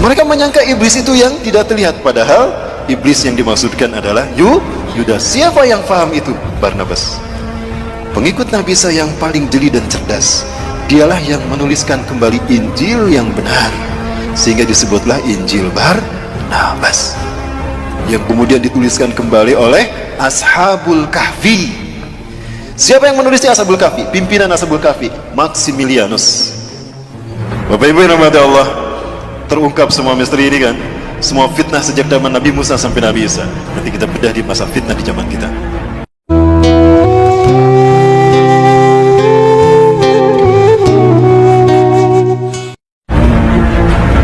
Mereka menyangka iblis itu yang tidak terlihat, padahal iblis yang dimaksudkan adalah Yudas. Siapa yang paham itu? Barnabas, pengikut Nabi Isa yang paling jeli dan cerdas. Dialah yang menuliskan kembali Injil yang benar, sehingga disebutlah Injil Barnabas, yang kemudian dituliskan kembali oleh Ashabul Kahfi. Siapa yang menulisnya? Ashabul Kahfi. Pimpinan Ashabul Kahfi, Maximilianus. Bapak Ibu yang dirahmati Allah, terungkap semua misteri ini kan, semua fitnah sejak zaman Nabi Musa sampai Nabi Isa. Nanti kita bedah di masa fitnah di zaman kita.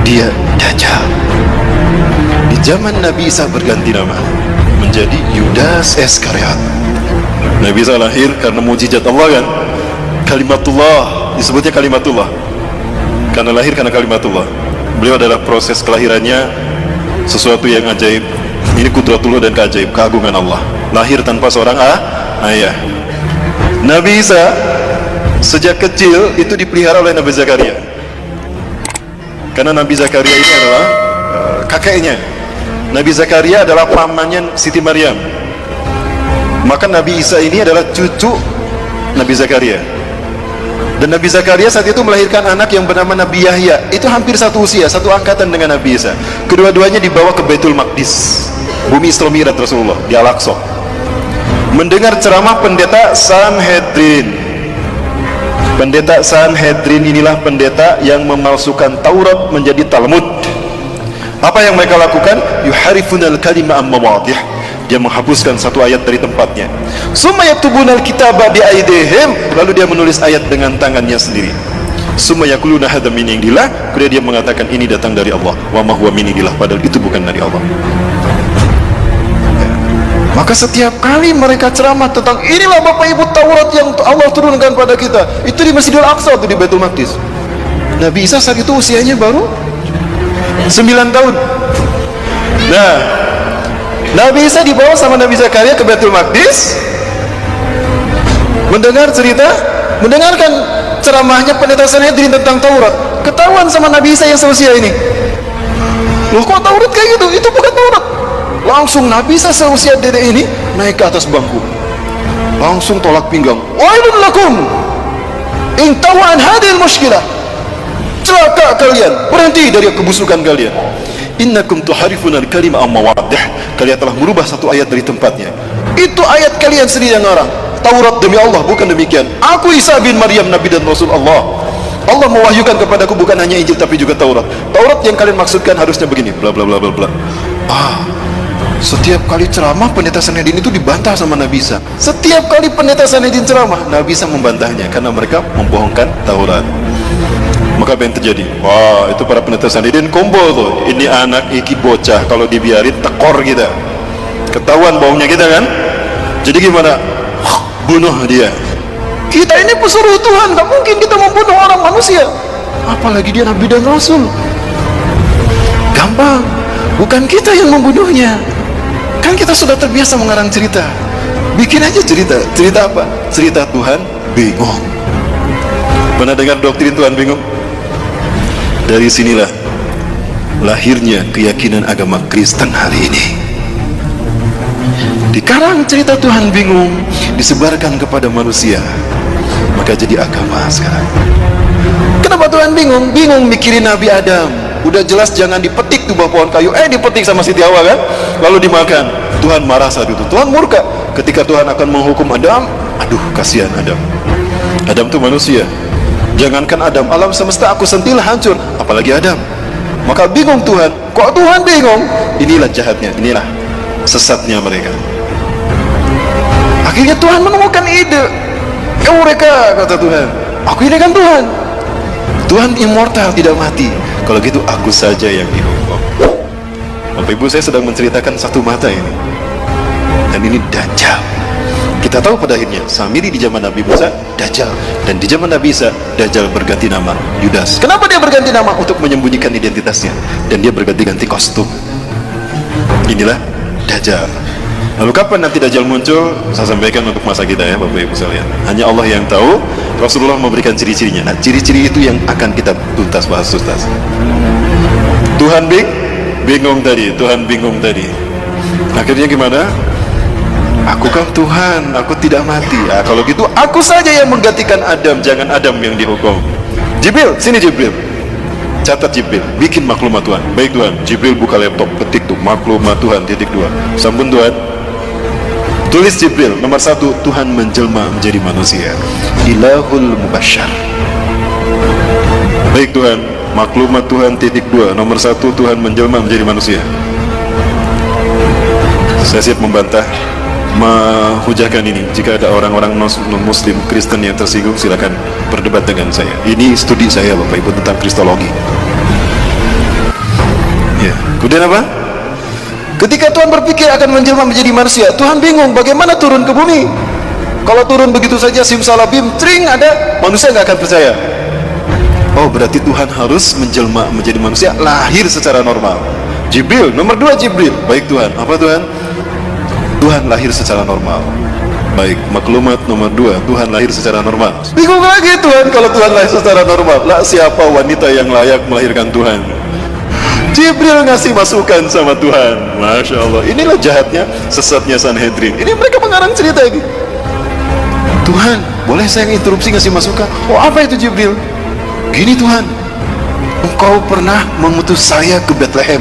Dia Dajjal. Di zaman Nabi Isa berganti nama menjadi Yudas Iskariot. Nabi Isa lahir karena mujizat Allah kan, kalimatullah, disebutnya kalimatullah karena lahir karena kalimatullah. Beliau adalah proses kelahirannya sesuatu yang ajaib. Ini kudratullah dan keajaib, keagungan Allah. Lahir tanpa seorang ayah. Nabi Isa sejak kecil itu dipelihara oleh Nabi Zakaria, karena Nabi Zakaria ini adalah kakeknya. Nabi Zakaria adalah pamannya Siti Maryam. Maka Nabi Isa ini adalah cucu Nabi Zakaria. Dan Nabi Zakaria saat itu melahirkan anak yang bernama Nabi Yahya. Itu hampir satu usia, satu angkatan dengan Nabi Isa. Kedua-duanya dibawa ke Baitul Maqdis, bumi Isra Mi'raj Rasulullah, di Al-Aqsa, mendengar ceramah pendeta Sanhedrin. Pendeta Sanhedrin inilah pendeta yang memalsukan Taurat menjadi Talmud. Apa yang mereka lakukan? Yuharifunal kalima amma wadih. Dia menghapuskan satu ayat dari tempatnya. Summa yaktubunal kitaba bi aidihim, lalu dia menulis ayat dengan tangannya sendiri. Summa yaquluna hadza min indillah, kemudian dia mengatakan ini datang dari Allah. Wa ma huwa min indillah, padahal itu bukan dari Allah. Maka setiap kali mereka ceramah tentang inilah Bapak Ibu Taurat yang Allah turunkan pada kita, itu di Masjidil Aqsa, itu di Baitul Maqdis. Nabi Isa saat itu usianya baru 9 tahun. Nah, Nabi Isa dibawa sama Nabi Zakaria ke Baitul Maqdis, mendengarkan ceramahnya pendeta Sanhedrin tentang Taurat. Ketahuan sama Nabi Isa yang seusia ini, loh kok Taurat kayak gitu? Itu bukan Taurat. Langsung Nabi Isa seusia dedek ini naik ke atas bangku, langsung tolak pinggang. Wailun lakum in tawan hadil mushkilah, celaka kalian, berhenti dari kebusukan kalian. Innakum tuharifuna al-kalima amma wadih, kalian telah merubah satu ayat dari tempatnya. Itu ayat kalian sendiri yang ngarang. Taurat demi Allah bukan demikian. Aku Isa bin Maryam, Nabi dan Rasul Allah. Allah mewahyukan kepadaku bukan hanya Injil tapi juga Taurat. Taurat yang kalian maksudkan harusnya begini, bla bla bla bla bla. Setiap kali ceramah pendeta Sanhedrin itu dibantah sama Nabi Isa. Setiap kali pendeta Sanhedrin ceramah, Nabi Isa membantahnya karena mereka membohongkan Taurat. Maka apa yang terjadi? Wah, itu para pendeta Sanhedrin kumpul tuh. Ini anak iki bocah, kalau dibiarin tekor kita, ketahuan baunya kita kan. Jadi gimana? Bunuh dia. Kita ini pesuruh Tuhan, gak mungkin kita membunuh orang manusia, apalagi dia Nabi dan Rasul. Gampang, bukan kita yang membunuhnya. Kan kita sudah terbiasa mengarang cerita. Bikin aja cerita. Cerita apa? Cerita Tuhan bingung. Pernah dengar doktrin Tuhan bingung? Dari sinilah lahirnya keyakinan agama Kristen hari ini. Dikarang cerita Tuhan bingung, disebarkan kepada manusia, maka jadi agama sekarang. Kenapa Tuhan bingung? Bingung mikirin Nabi Adam. Udah jelas jangan dipetik tuh buah pohon kayu, dipetik sama Siti Hawa kan, lalu dimakan. Tuhan marah saat itu, Tuhan murka ketika Tuhan akan menghukum Adam. Aduh, kasihan Adam. Adam tuh manusia. Jangankan Adam, alam semesta aku sentil hancur, apalagi Adam. Maka bingung Tuhan. Kok Tuhan bingung? Inilah jahatnya, inilah sesatnya mereka. Akhirnya Tuhan menemukan ide. Eureka, kata Tuhan. Aku ini kan Tuhan. Tuhan immortal, tidak mati. Kalau gitu aku saja yang dihukum. Bapak Ibu, saya sedang menceritakan satu mata ini. Dan ini Dajjal. Kita tahu pada akhirnya Samiri di zaman Nabi Musa Dajjal, dan di zaman Nabi Isa Dajjal berganti nama Yudas. Kenapa dia berganti nama? Untuk menyembunyikan identitasnya, dan dia berganti-ganti kostum. Inilah Dajjal. Lalu kapan nanti Dajjal muncul? Saya sampaikan untuk masa kita ya Bapak Ibu sekalian. Hanya Allah yang tahu. Rasulullah memberikan ciri-cirinya. Nah, ciri-ciri itu yang akan kita tuntas bahas tuntas. Tuhan Tuhan bingung tadi. Akhirnya gimana? Aku kan Tuhan, aku tidak mati. Kalau gitu aku saja yang menggantikan Adam, jangan Adam yang dihukum. Jibril, sini Jibril. Catat Jibril, bikin maklumat Tuhan. Baik Tuhan. Jibril buka laptop, ketik tuh maklumat Tuhan _2. Sampun Tuhan. Tulis Jibril, nomor 1, Tuhan menjelma menjadi manusia. Ilahul Mubasyar. Baik Tuhan, maklumat Tuhan _2. Nomor 1, Tuhan menjelma menjadi manusia. Saya siap membantah, menghujahkan ini. Jika ada orang-orang non-muslim, Kristen yang tersinggung, silakan berdebat dengan saya. Ini studi saya Bapak Ibu tentang Kristologi. Ya, kemudian apa? Ketika Tuhan berpikir akan menjelma menjadi manusia, Tuhan bingung bagaimana turun ke bumi. Kalau turun begitu saja simsalabim, tring ada, manusia nggak akan percaya. Oh, berarti Tuhan harus menjelma menjadi manusia, lahir secara normal. Jibril, nomor 2 Jibril. Baik Tuhan, apa Tuhan? Tuhan lahir secara normal. Baik, maklumat nomor 2, Tuhan lahir secara normal. Bingung lagi Tuhan, kalau Tuhan lahir secara normal, lah siapa wanita yang layak melahirkan Tuhan? Jibril ngasih masukan sama Tuhan. Masya Allah, inilah jahatnya, sesatnya Sanhedrin. Ini mereka mengarang cerita ini. Tuhan, boleh saya interupsi ngasih masukan? Oh, apa itu Jibril? Gini Tuhan, Engkau pernah mengutus saya ke Bethlehem,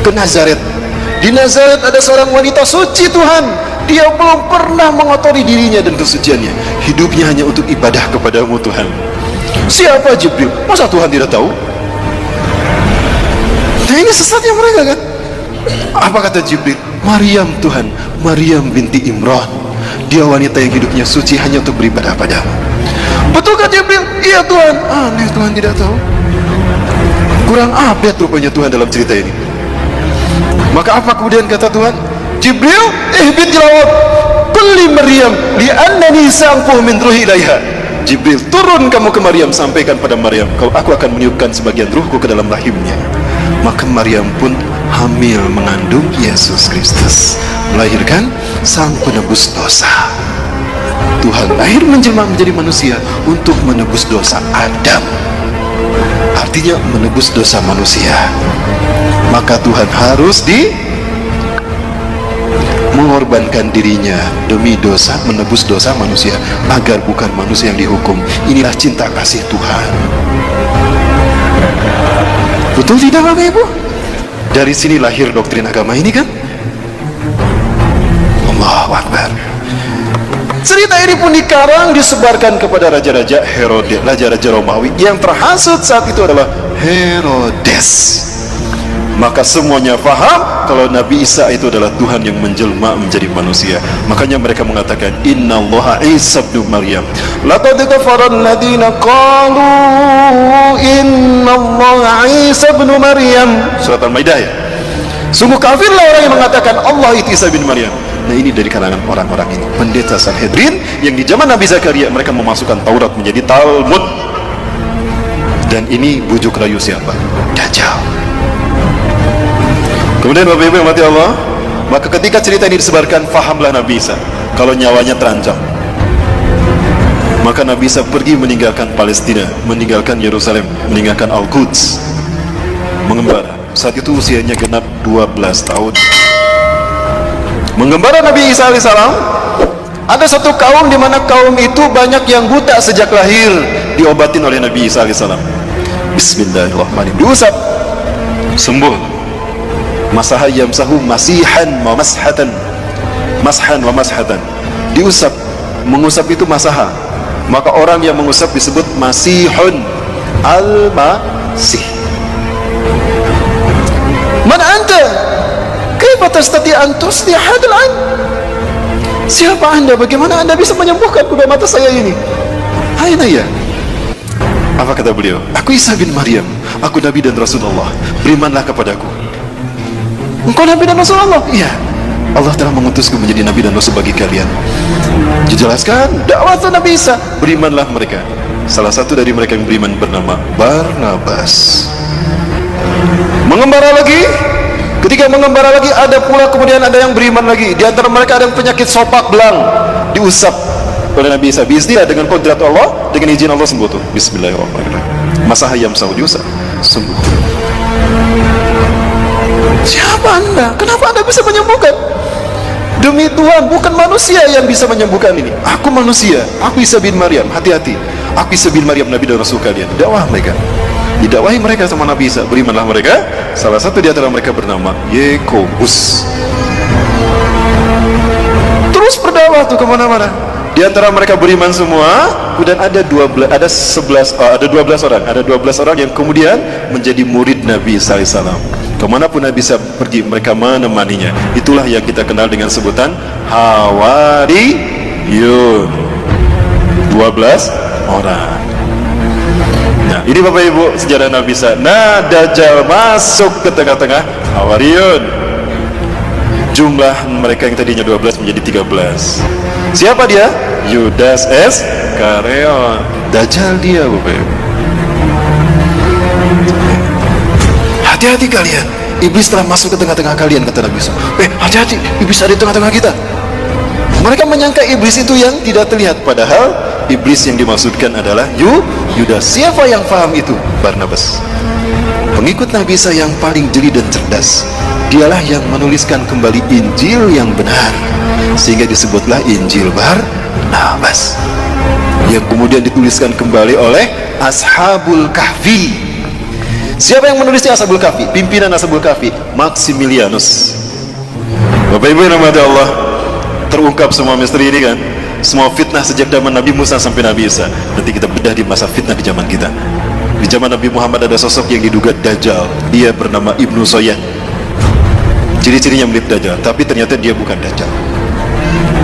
ke Nazaret. Di Nazaret ada seorang wanita suci Tuhan. Dia belum pernah mengotori dirinya dan kesuciannya. Hidupnya hanya untuk ibadah kepadamu Tuhan. Siapa Jibril? Masa Tuhan tidak tahu? Nah, ini sesatnya mereka kan. Apa kata Jibril? Maryam Tuhan, Maryam binti Imran. Dia wanita yang hidupnya suci hanya untuk beribadah padamu. Betulkah Jibril? Iya Tuhan. Aneh, Tuhan tidak tahu. Kurang update rupanya Tuhan dalam cerita ini. Maka apa kemudian kata Tuhan? Jibril, ihbit jawab, beli Maryam li'annani sa'ampuh min ruhi ilaiha. Jibril, turun kamu ke Maryam, sampaikan pada Maryam, kalau aku akan meniupkan sebagian ruhku ke dalam rahimnya. Maka Maryam pun hamil mengandung Yesus Kristus, melahirkan sang penebus dosa. Tuhan lahir menjelma menjadi manusia untuk menebus dosa Adam, artinya menebus dosa manusia. Maka Tuhan harus mengorbankan dirinya demi dosa, menebus dosa manusia, agar bukan manusia yang dihukum. Inilah cinta kasih Tuhan. Betul tidak Bapak Ibu? Dari sini lahir doktrin agama ini kan? Allahu Akbar. Cerita ini pun dikarang, disebarkan kepada raja-raja Herodes, raja-raja Romawi. Yang terhasut saat itu adalah Herodes. Maka semuanya faham kalau Nabi Isa itu adalah Tuhan yang menjelma menjadi manusia. Makanya mereka mengatakan Innallaha Isa ibnu Maryam. Laqad kafara alladziina qalu Innallaha Isa ibnu Maryam. Surat Al-Maidah ya. Sungguh kafirlah orang yang mengatakan Allah itu Isa bin Maryam. Nah, ini dari kalangan orang-orang ini, pendeta Sanhedrin yang di zaman Nabi Zakaria mereka memasukkan Taurat menjadi Talmud. Dan ini bujuk rayu siapa? Dajjal. Kemudian Bapak Ibu yang mati Allah, maka ketika cerita ini disebarkan, fahamlah Nabi Isa kalau nyawanya terancam. Maka Nabi Isa pergi meninggalkan Palestina, meninggalkan Yerusalem, meninggalkan Al-Quds, mengembara. Saat itu usianya genap 12 tahun. Mengembara Nabi Isa alaihissalam. Ada satu kaum di mana kaum itu banyak yang buta sejak lahir, diobatin oleh Nabi Isa alaihissalam. Bismillahirrahmanirrahim. Diusap, sembuh. Masaha yamsahu masihan wa mashatan. Mashan wa mashatan. Diusap, mengusap itu masaha. Maka orang yang mengusap disebut masihun al-masih. Man anta? Kaifa tastati an tusliha hadal ain? Siapa anda? Bagaimana anda bisa menyembuhkan kedua mata saya ini? Aina ya? Apa kata beliau? Aku Isa bin Maryam, aku Nabi dan Rasulullah. Berimanlah kepadaku. Engkau Nabi dan Rasulullah? Iya. Allah telah mengutusku menjadi Nabi dan Rasul bagi kalian. Dijelaskan dakwah Nabi Isa. Berimanlah mereka. Salah satu dari mereka yang beriman bernama Barnabas. Mengembara lagi. Ketika mengembara lagi, ada pula kemudian ada yang beriman lagi. Di antara mereka ada yang penyakit sopak belang, diusap oleh Nabi Isa. Bismillah, dengan kodrat Allah, dengan izin Allah sembuh tuh. Bismillahirrahmanirrahim. Masaha yamsahu, diusap, sembuh. Kenapa anda bisa menyembuhkan? Demi Tuhan, bukan manusia yang bisa menyembuhkan ini. Aku manusia, aku Isa bin Maryam. Hati-hati, aku Isa bin Maryam, Nabi dan Rasul kalian. Dakwah mereka, didakwahi mereka sama Nabi Isa. Berimanlah mereka. Salah satu di antara mereka bernama Yakobus. Terus berdakwah tuh kemana-mana. Di antara mereka beriman semua. Kemudian ada 12 orang yang kemudian menjadi murid Nabi Isa alaihissalam. Kemanapun Nabi Isa pergi, mereka menemaninya. Itulah yang kita kenal dengan sebutan Hawariyun. 12 orang. Nah, ini Bapak Ibu sejarah Nabi Isa. Nah, Dajjal masuk ke tengah-tengah Hawariyun. Jumlah mereka yang tadinya 12 menjadi 13. Siapa dia? Yudas Iskariot. Dajjal dia, Bapak Ibu. Hati-hati kalian, iblis telah masuk ke tengah-tengah kalian, kata Nabi Isa. Hati-hati, iblis ada di tengah-tengah kita. Mereka menyangka iblis itu yang tidak terlihat, padahal iblis yang dimaksudkan adalah Yudas. Siapa yang paham itu? Barnabas, pengikut Nabi Isa yang paling jeli dan cerdas. Dialah yang menuliskan kembali Injil yang benar, sehingga disebutlah Injil Barnabas, yang kemudian dituliskan kembali oleh Ashabul Kahfi. Siapa yang menulisnya? Ashabul Kahfi. Pimpinan Ashabul Kahfi Maximilianus. Bapak Ibu yang dirahmati Allah, terungkap semua misteri ini kan, semua fitnah sejak zaman Nabi Musa sampai Nabi Isa. Nanti kita bedah di masa fitnah di zaman kita. Di zaman Nabi Muhammad ada sosok yang diduga Dajjal. Dia bernama Ibnu Soyad. Ciri-cirinya mirip Dajjal, tapi ternyata dia bukan Dajjal.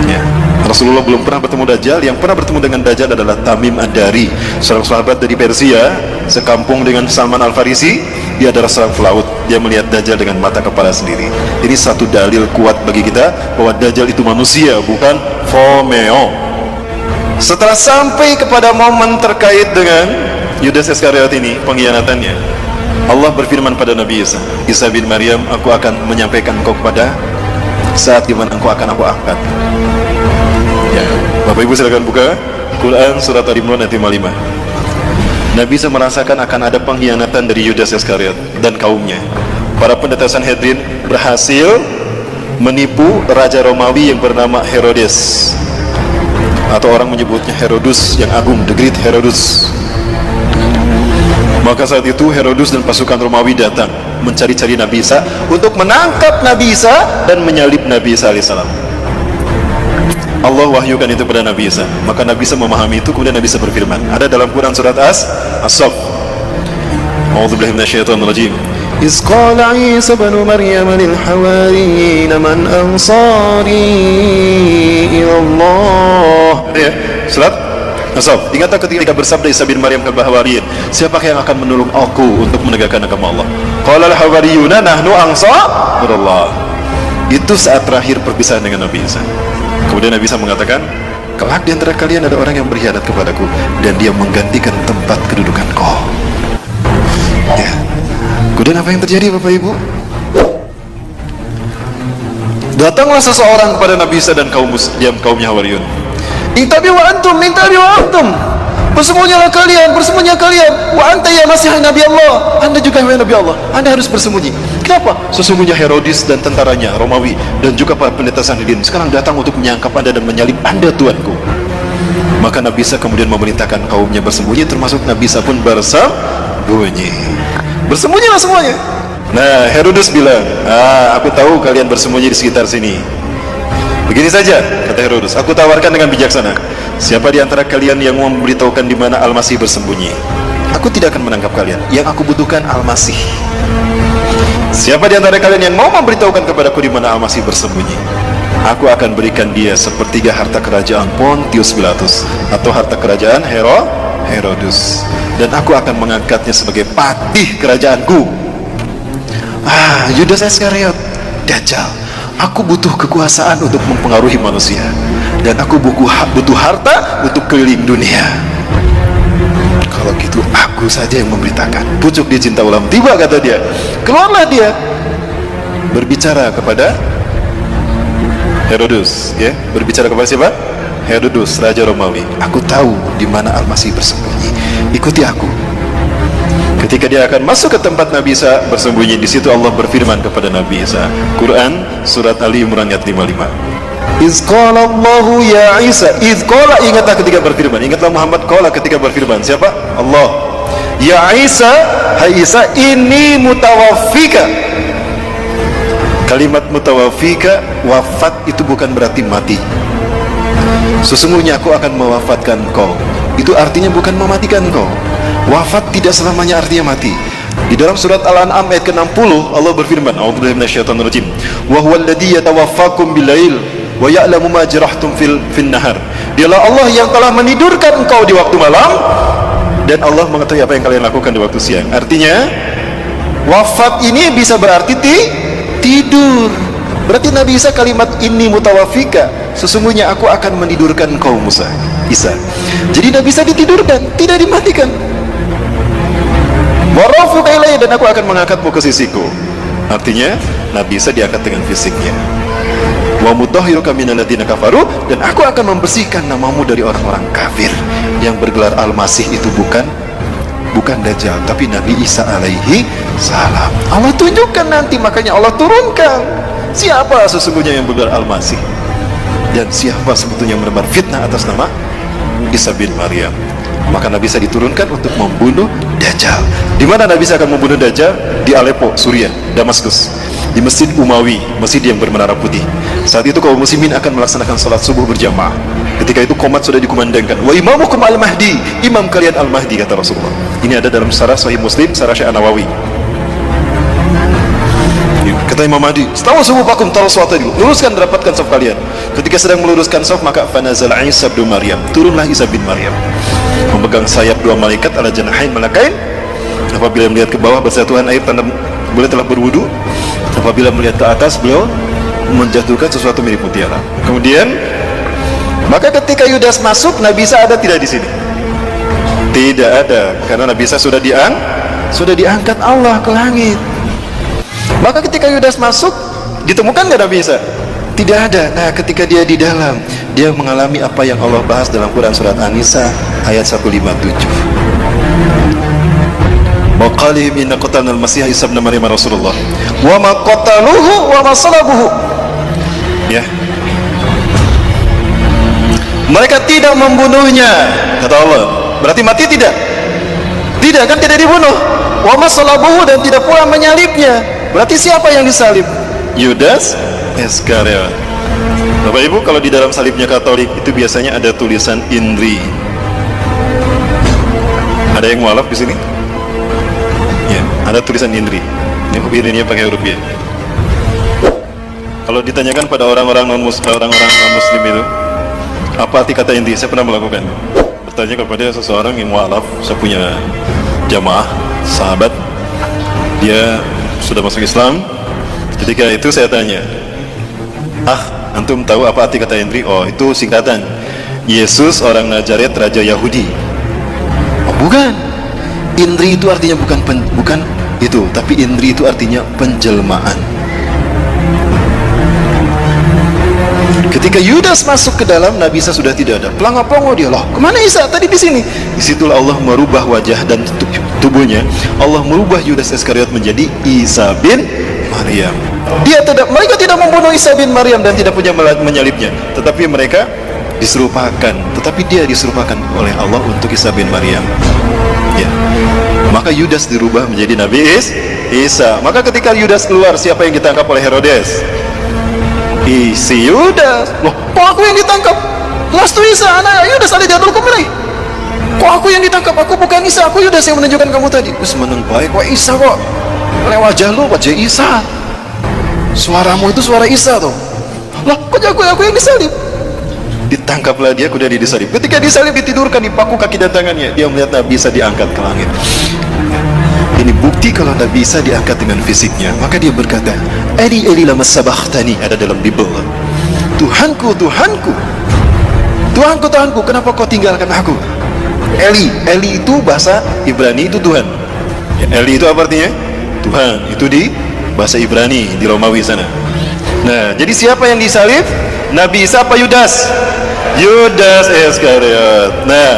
Ya. Rasulullah belum pernah bertemu Dajjal. Yang pernah bertemu dengan Dajjal adalah Tamim Ad-Dari, seorang sahabat dari Persia, sekampung dengan Salman Al-Farisi. Dia adalah seorang pelaut. Dia melihat Dajjal dengan mata kepala sendiri. Ini satu dalil kuat bagi kita bahwa Dajjal itu manusia, bukan Fomeo. Setelah sampai kepada momen terkait dengan Yudas Iskariot ini, pengkhianatannya, Allah berfirman pada Nabi Isa, Isa bin Maryam, aku akan menyampaikan engkau kepada saat dimana engkau akan aku angkat. Ya, Bapak Ibu silakan buka Quran surat Al-Imran ayat 55. Nabi Isa merasakan akan ada pengkhianatan dari Yudas Iskariot dan kaumnya. Para pendeta Sanhedrin berhasil menipu Raja Romawi yang bernama Herodes, atau orang menyebutnya Herodus yang agung, the Great Herodus. Maka saat itu Herodus dan pasukan Romawi datang mencari-cari Nabi Isa untuk menangkap Nabi Isa dan menyalib Nabi Isa alaihissalam. Allah wahyukan itu pada Nabi Isa. Maka Nabi Isa memahami itu, kemudian Nabi Isa berfirman. Ada dalam Quran surat As-Saff. A'udzubillahi minasyaitonirrajim. Iz qala Isa ibn Maryam lil hawariyyin man ansari ila Allah. Ya, surat As-Saff. Ingatlah ketika bersabda Isa bin Maryam ke Hawariyyin, siapakah yang akan menolong aku untuk menegakkan agama Allah? Qala al-hawariyuna nahnu ansarullah. Itu saat terakhir perpisahan dengan Nabi Isa. Kemudian Nabi Isa mengatakan, kelak di antara kalian ada orang yang berkhianat kepadaku dan dia menggantikan tempat kedudukanku. Ya. Kemudian apa yang terjadi Bapak Ibu? Datanglah seseorang kepada Nabi Isa dan kaumnya Hawariyun. Intabi wa antum, intabi wa antum. Bersembunyilah kalian, bersembunyilah kalian. Wa anta ya Masih Nabi Allah. Anda juga ya Nabi Allah. Anda harus bersembunyi. Kenapa? Sesungguhnya Herodes dan tentaranya Romawi dan juga para pendeta Sanhedrin sekarang datang untuk menyangkap Anda dan menyalib Anda Tuanku. Maka Nabi Isa kemudian memerintahkan kaumnya bersembunyi, termasuk Nabi Isa pun bersembunyi. Bersembunyilah semuanya. Nah, Herodes bilang, aku tahu kalian bersembunyi di sekitar sini. Begini saja, kata Herodes, aku tawarkan dengan bijaksana. Siapa di antara kalian yang mau memberitahukan di mana Al-Masih bersembunyi? Aku tidak akan menangkap kalian. Yang aku butuhkan Al-Masih. Siapa di antara kalian yang mau memberitahukan kepadaku di mana Al-Masih bersembunyi? Aku akan berikan dia sepertiga harta kerajaan Pontius Pilatus atau harta kerajaan Herodes, dan aku akan mengangkatnya sebagai patih kerajaanku. Yudas Iskariot, Dajjal. Aku butuh kekuasaan untuk mempengaruhi manusia, dan aku butuh harta untuk keliling dunia. Kalau gitu aku saja yang memberitakan. Pucuk dia cinta ulam tiba, kata dia. Keluarlah dia berbicara kepada Herodes, ya, berbicara kepada siapa? Herodes, Raja Romawi. Aku tahu di mana Al-Masih bersembunyi. Ikuti aku. Ketika dia akan masuk ke tempat Nabi Isa bersembunyi, di situ Allah berfirman kepada Nabi Isa. Quran surat Ali Imran ayat 55. Iz qala Allahu ya Isa, iz qala, ingatlah ketika berfirman, ingatlah Muhammad qala ketika berfirman. Siapa? Allah. Ya Isa, hai Isa, ini mutawaffika. Kalimat mutawaffika, wafat itu bukan berarti mati. Sesungguhnya aku akan mewafatkan kau. Itu artinya bukan mematikan kau. Wafat tidak selamanya artinya mati. Di dalam surat Al-An'am ayat ke-60 Allah berfirman, a'udzubillahi minasyaitonir rajim, wa huwal ladzi yatawaffakum bil-lail wa ya'lamu ma jarahtum fil nahar. Dialah Allah yang telah menidurkan engkau di waktu malam, dan Allah mengetahui apa yang kalian lakukan di waktu siang. Artinya wafat ini bisa berarti tidur. Berarti Nabi Isa kalimat ini mutawafika, sesungguhnya aku akan menidurkan kau Isa. Jadi Nabi Isa ditidurkan, tidak dimatikan. Warafuka ilayya, dan aku akan mengangkatmu ke sisiku. Artinya Nabi Isa diangkat dengan fisiknya. Wa mutahhiruka minal ladzina kafaru, dan aku akan membersihkan namamu dari orang-orang kafir. Yang bergelar Al-Masih itu bukan Dajjal, tapi Nabi Isa alaihi salam. Allah tunjukkan nanti, makanya Allah turunkan siapa sesungguhnya yang bergelar Al-Masih, dan siapa sebetulnya yang menebar fitnah atas nama Isa bin Maryam. Maka Nabi Isa diturunkan untuk membunuh Dajjal. Di mana Nabi Isa akan membunuh Dajjal? Di Aleppo, Suriah, Damaskus, di Masjid Umawi, masjid yang bermenara putih. Saat itu kaum muslimin akan melaksanakan salat subuh berjamaah. Ketika itu qomat sudah dikumandangkan. Wa imamukum al-Mahdi, imam kalian al-Mahdi, kata Rasulullah. Ini ada dalam syarah Sahih Muslim, syarah Syekh An-Nawawi. Kata Imam Mahdi, "Stawu sufufakum, taruh suatu dulu. Luruskan, dapatkan saf kalian." Ketika sedang meluruskan saf, maka fanazal Isa bin Maryam. Turunlah Isa bin Maryam, memegang sayap dua malaikat ala janahain malakain. Apabila melihat ke bawah bersatuan air tanda beliau telah berwudu. Apabila melihat ke atas, beliau menjatuhkan sesuatu mirip mutiara. Kemudian, maka ketika Yudas masuk, Nabi Isa ada tidak di sini? Tidak ada, karena Nabi Isa sudah diangkat Allah ke langit. Maka ketika Yudas masuk, ditemukan nggak Nabi Isa? Tidak ada. Nah, ketika dia di dalam, dia mengalami apa yang Allah bahas dalam Quran surat An-Nisa ayat 157. Wa qalihim inna qatalna al-Masih Isa ibn Maryam Rasulullah wa ma qataluhu wa ma salabuhu. Ya. Mereka tidak membunuhnya, kata Allah. Berarti mati tidak? Tidak, kan tidak dibunuh. Wa ma salabuhu, dan tidak pula menyalibnya. Berarti siapa yang disalib? Yudas Iskariot. Bapak Ibu, kalau di dalam salibnya Katolik itu biasanya ada tulisan INRI. Ada yang mualaf di sini? Ya, ada tulisan INRI. Ini pakai huruf ya. Kalau ditanyakan pada orang-orang non muslim itu, apa arti kata INRI? Saya pernah melakukan. Bertanya kepada seseorang yang mualaf, saya punya jamaah sahabat, dia sudah masuk Islam. Ketika itu saya tanya, antum tahu apa arti kata INRI? Oh, itu singkatan Yesus orang Nazaret, Raja Yahudi. Oh, bukan. INRI itu artinya bukan itu, tapi INRI itu artinya penjelmaan. Ketika Yudas masuk ke dalam, Nabi Isa sudah tidak ada. Pelangap-pelongo dia, loh, kemana Isa? Tadi di sini. Disitulah Allah merubah wajah dan tubuhnya. Allah merubah Yudas Iskariot menjadi Isa bin Maryam. Mereka tidak membunuh Isa bin Maryam dan tidak punya menyalibnya, tetapi mereka diserupakan. Tetapi dia diserupakan oleh Allah untuk Isa bin Maryam. Ya. Maka Yudas dirubah menjadi Nabi Isa. Maka ketika Yudas keluar, siapa yang ditangkap oleh Herodes? Si Yudas. Loh, kok aku yang ditangkap? Lastu Isa, anak Yudas ada jadul kumilai. Kok aku yang ditangkap? Aku bukan Isa, aku Yudas yang menunjukkan kamu tadi. Terus meneng baik, kok Isa kok? Lewat wajah Isa. Suaramu itu suara Isa tuh. Lah, kok aku yang disalib? Ditangkaplah dia, kemudian disalib. Ketika disalib, ditidurkan, dipaku kaki dan tangannya. Dia melihat Nabi Isa diangkat ke langit. Ini bukti kalau Nabi Isa diangkat dengan fisiknya. Maka dia berkata, Eli Eli lama sabakhtani, ada dalam Bible. Tuhanku, Tuhanku, Tuhanku, Tuhanku, kenapa kau tinggalkan aku? Eli itu bahasa Ibrani itu Tuhan. Ya, Eli itu apa artinya? Tuhan. Itu di bahasa Ibrani, di Romawi sana. Nah, jadi siapa yang disalib? Nabi Isa apa Yudas? Yudas Iskariot. Nah,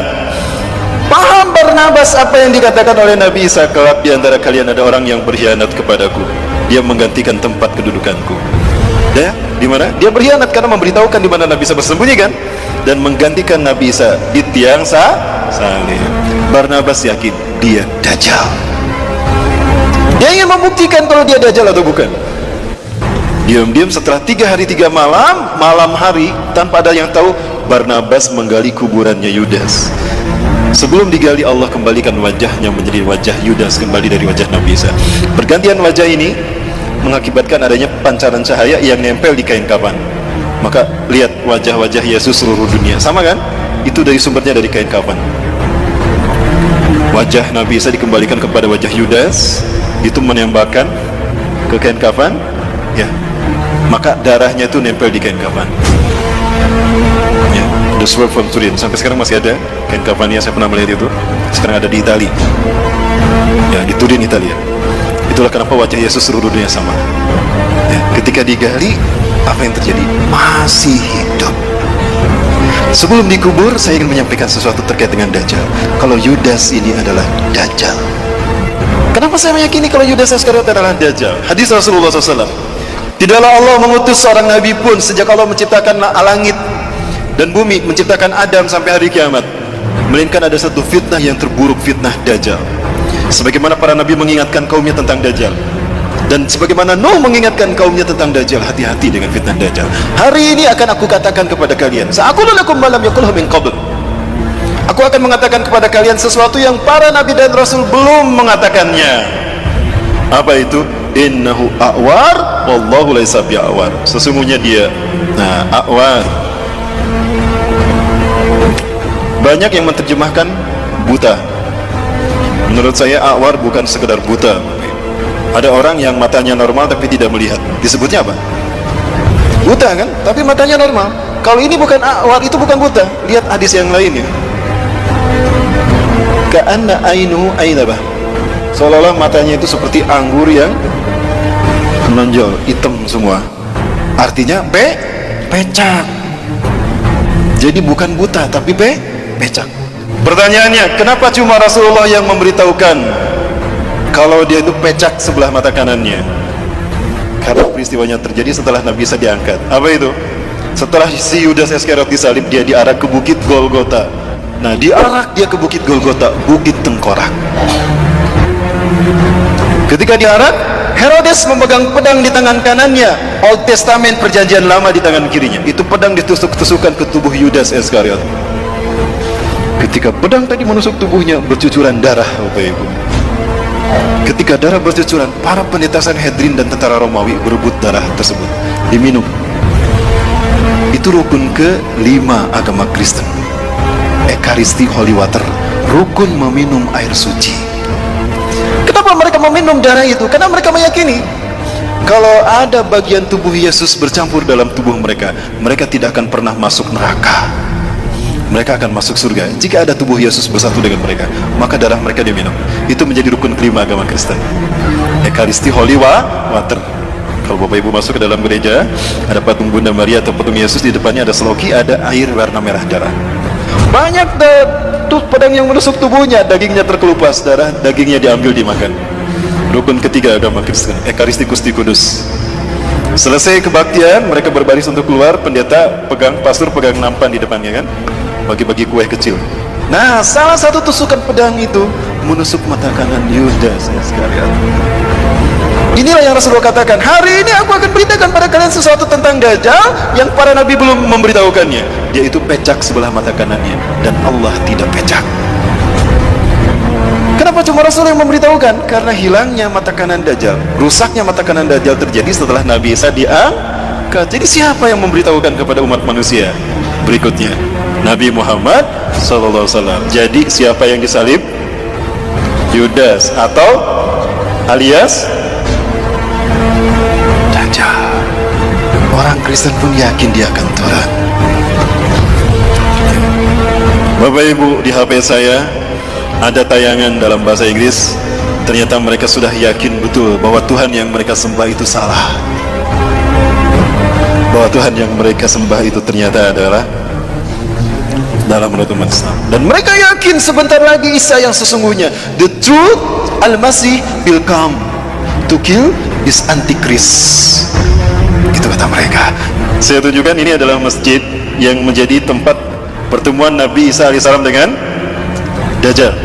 Paham Barnabas apa yang dikatakan oleh Nabi Isa? Kelak di antara kalian ada orang yang berkhianat kepadaku, dia menggantikan tempat kedudukanku. Ya, di mana? Dia berkhianat karena memberitahukan di mana Nabi Isa bersembunyi kan, dan menggantikan Nabi Isa di tiang salib. Barnabas yakin dia Dajjal. Dia ingin membuktikan kalau dia Dajjal atau bukan. Diam-diam setelah 3 hari 3 malam, malam hari tanpa ada yang tahu, Barnabas menggali kuburannya Yudas. Sebelum digali, Allah kembalikan wajahnya menjadi wajah Yudas kembali dari wajah Nabi Isa. Pergantian wajah ini mengakibatkan adanya pancaran cahaya yang nempel di kain kafan. Maka lihat wajah-wajah Yesus seluruh dunia, sama kan? Itu dari sumbernya dari kain kafan. Wajah Nabi Isa dikembalikan kepada wajah Yudas, itu menembakkan ke kain kafan, ya. Maka darahnya itu nempel di kain kafan. Ya, the sword from Turin, sampai sekarang masih ada kain kafannya, saya pernah melihat itu. Sekarang ada di Italia, ya, di Turin, Italia. Itulah kenapa wajah Yesus seluruh dunia sama. Ya, ketika digali, apa yang terjadi? Masih hidup. Sebelum dikubur, saya ingin menyampaikan sesuatu terkait dengan Dajjal. Kalau Yudas ini adalah Dajjal. Kenapa saya meyakini kalau Yudas Iskariot adalah Dajjal? Hadis Rasulullah SAW. Tidaklah Allah mengutus seorang nabi pun sejak Allah menciptakan langit dan bumi, menciptakan Adam sampai hari kiamat, melainkan ada satu fitnah yang terburuk, fitnah Dajjal. Sebagaimana para nabi mengingatkan kaumnya tentang Dajjal, dan sebagaimana Nuh mengingatkan kaumnya tentang Dajjal, hati-hati dengan fitnah Dajjal. Hari ini akan aku katakan kepada kalian, sa'aqulu lakum ma lam yaqulhu min qabl. Aku akan mengatakan kepada kalian sesuatu yang para nabi dan rasul belum mengatakannya. Apa itu? Innahu a'war wallahu laysa bi'awar. Sesungguhnya dia a'war. Banyak yang menerjemahkan buta. Menurut saya a'war bukan sekedar buta. Ada orang yang matanya normal tapi tidak melihat, disebutnya apa? Buta kan? Tapi matanya normal. Kalau ini bukan a'war, itu bukan buta. Lihat hadis yang lainnya. Ka'anna ainuhu ainabah. Seolah-olah matanya itu seperti anggur yang menonjol, hitam semua. Artinya pecak. Jadi bukan buta tapi pecak. Pertanyaannya, kenapa cuma Rasulullah yang memberitahukan kalau dia itu pecak sebelah mata kanannya? Karena peristiwanya terjadi setelah Nabi Isa diangkat. Apa itu? Setelah si Yudas Iskariot disalib, dia diarak ke bukit Golgota. Nah, diarak dia ke bukit Golgota, bukit tengkorak. Ketika diarak, Herodes memegang pedang di tangan kanannya, Old Testament perjanjian lama di tangan kirinya. Itu pedang ditusuk-tusukkan ke tubuh Yudas Iskariot. Ketika pedang tadi menusuk tubuhnya, bercucuran darah, Bapak Ibu. Ketika darah bercucuran, para pendeta Sanhedrin dan tentara Romawi berebut darah tersebut, diminum. Itu rukun ke-5 agama Kristen, Ekaristi Holy Water, rukun meminum air suci. Kenapa mereka meminum darah itu? Karena mereka meyakini kalau ada bagian tubuh Yesus bercampur dalam tubuh mereka, mereka tidak akan pernah masuk neraka. Mereka akan masuk surga. Jika ada tubuh Yesus bersatu dengan mereka, maka darah mereka diminum. Itu menjadi rukun ke-5 agama Kristen, Ekaristi Holy Water. Kalau Bapak Ibu masuk ke dalam gereja, ada patung Bunda Maria atau patung Yesus, di depannya ada seloki, ada air warna merah darah. Banyak pedang yang menusuk tubuhnya, dagingnya terkelupas, darah dagingnya diambil dimakan. Rukun ke-3 agama Kristen, Ekaristi Gusti Kudus. Selesai kebaktian, mereka berbaris untuk keluar, pendeta pastor pegang nampan di depannya kan, bagi-bagi kue kecil. Nah, salah satu tusukan pedang itu menusuk mata kanan Yudas Iskariot. Inilah yang Rasulullah katakan, hari ini aku akan beritakan pada kalian sesuatu tentang Dajjal yang para nabi belum memberitahukannya. Dia itu pecak sebelah mata kanannya, dan Allah tidak pecak. Kenapa cuma Rasul yang memberitahukan? Karena hilangnya mata kanan Dajjal, rusaknya mata kanan Dajjal terjadi setelah Nabi Isa diangkat. Jadi siapa yang memberitahukan kepada umat manusia? Berikutnya, Nabi Muhammad SAW. Jadi siapa yang disalib? Yudas atau alias Dajjal. Orang Kristen pun yakin dia akan turun. Bapak Ibu, di HP saya ada tayangan dalam bahasa Inggris. Ternyata mereka sudah yakin betul bahwa Tuhan yang mereka sembah itu salah, bahwa Tuhan yang mereka sembah itu ternyata adalah dalam menurut umat Islam. Dan mereka yakin sebentar lagi Isa yang sesungguhnya, the truth Al-Masih will come to kill this Antichrist. Itu kata mereka. Saya tunjukkan ini adalah masjid yang menjadi tempat pertemuan Nabi Isa alaihissalam dengan Dajjal.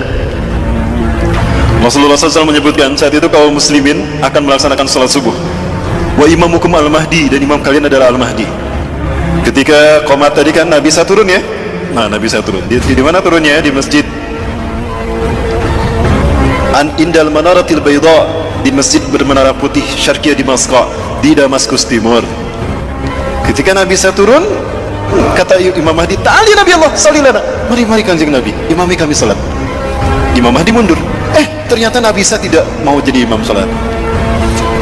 Rasulullah SAW menyebutkan saat itu kaum muslimin akan melaksanakan salat subuh. Wa imamukum al-mahdi, dan imam kalian adalah al-mahdi. Ketika qomat tadi kan Nabi Isa turun ya. Nah, Nabi Isa turun. Di mana turunnya? Di masjid Indal Manaratil Bayda, di masjid bermenara putih Syarqiyah Damaskus, di Damaskus Timur. Ketika Nabi Isa turun, kata Imam Mahdi, "Ta'ali Nabi Allah, salli lana." Mari Kanjeng Nabi, imami kami salat. Imam Mahdi mundur. Ternyata Nabi Isa tidak mau jadi imam salat.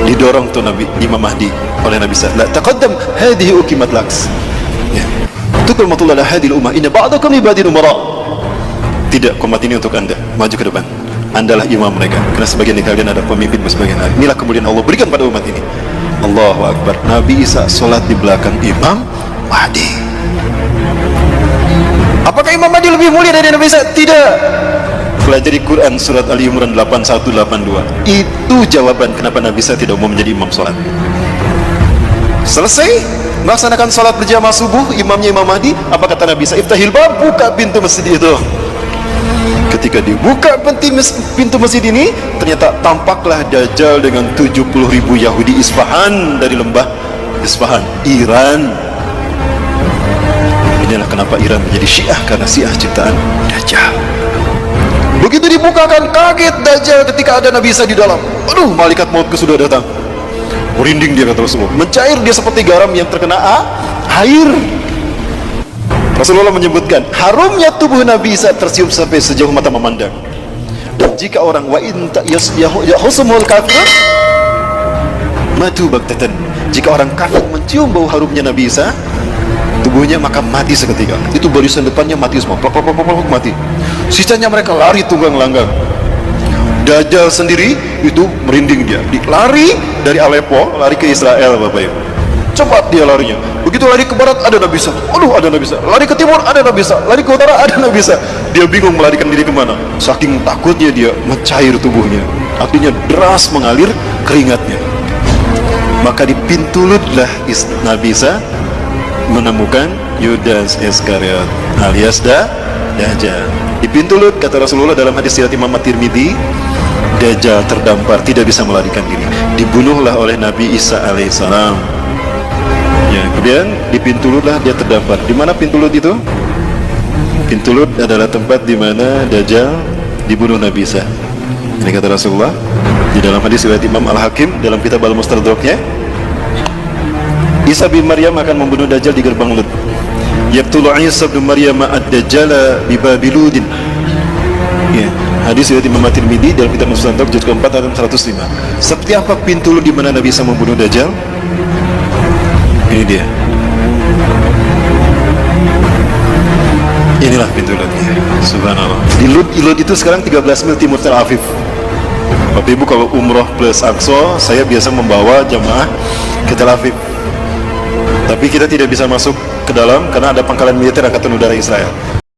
Didorong tuh Imam Mahdi oleh Nabi Isa. La taqaddam, hadhihi uqimat laks. Ya. Tuqimatu lana hadhihi al-ummah, inna ba'dakum li ba'din umara. Tidak, komat ini untuk Anda. Maju ke depan. Andalah imam mereka. Karena sebagian dari kalian ada pemimpin, sebagian lain. Inilah kemudian Allah berikan pada umat ini. Allahu Akbar. Nabi Isa salat di belakang Imam Mahdi. Apakah Imam Mahdi lebih mulia dari Nabi Isa? Tidak. Pelajari Quran surat Ali Imran 81-82. Itu jawaban kenapa Nabi Isa tidak mau menjadi imam salat. Selesai melaksanakan salat berjamaah subuh, imamnya Imam Mahdi, apa kata Nabi Isa? Iftahil bab, buka pintu masjid itu. Ketika dibuka pintu masjid ini, ternyata tampaklah Dajjal dengan 70.000 Yahudi Isfahan, dari lembah Isfahan, Iran. Inilah kenapa Iran menjadi Syiah, karena Syiah ciptaan Dajjal. Begitu dibukakan, kaget Dajjal ketika ada Nabi Isa di dalam. Aduh, malaikat maut sudah datang. Merinding dia, kata Rasulullah. Mencair dia seperti garam yang terkena air. Rasulullah menyebutkan, harumnya tubuh Nabi Isa tercium sampai sejauh mata memandang. Dan jika orang wa in yahusumul kafir matu baktatan, jika orang kafir mencium bau harumnya Nabi Isa, tubuhnya maka mati seketika. Itu barisan depannya mati semua, plak, mati. Sisanya mereka lari tunggang langgang. Dajjal sendiri itu merinding dia. Lari dari Aleppo, lari ke Israel, Bapak Ibu. Cepat dia larinya. Begitu lari ke barat, ada Nabi Isa. Aduh, ada Nabi Isa. Lari ke timur, ada Nabi Isa. Lari ke utara, ada Nabi Isa. Dia bingung melarikan diri kemana. Saking takutnya dia, mencair tubuhnya. Artinya deras mengalir keringatnya. Maka di pintu Ludlah Nabi Isa menemukan Yudas Iskariot alias Dajjal. Di pintu Lut, kata Rasulullah dalam hadis riwayat Imam At-Tirmidzi, Dajjal terdampar, tidak bisa melarikan diri. Dibunuhlah oleh Nabi Isa alaihissalam. Ya, kemudian di pintu Lut lah dia terdampar. Di mana pintu Lut itu? Pintu Lut adalah tempat di mana Dajjal dibunuh Nabi Isa. Ini kata Rasulullah di dalam hadis riwayat Imam Al-Hakim dalam kitab Al-Mustadraknya. Isa bin Maryam akan membunuh Dajjal di gerbang Lut. Yaqtulu Isa bin Maryam ad-Dajjal bi Babiludin. Ya, hadis riwayat Imam At-Tirmidzi dalam kitab Mustadrak juz ke-4 halaman 105. Seperti apa pintu Lut di mana Nabi Isa membunuh Dajjal? Ini dia. Inilah pintu Lutnya. Subhanallah. Di Lut itu sekarang 13 mil timur Tel Aviv. Bapak Ibu kalau umroh plus Aqsa, saya biasa membawa jamaah ke Tel Aviv. Tapi kita tidak bisa masuk ke dalam karena ada pangkalan militer Angkatan Udara Israel.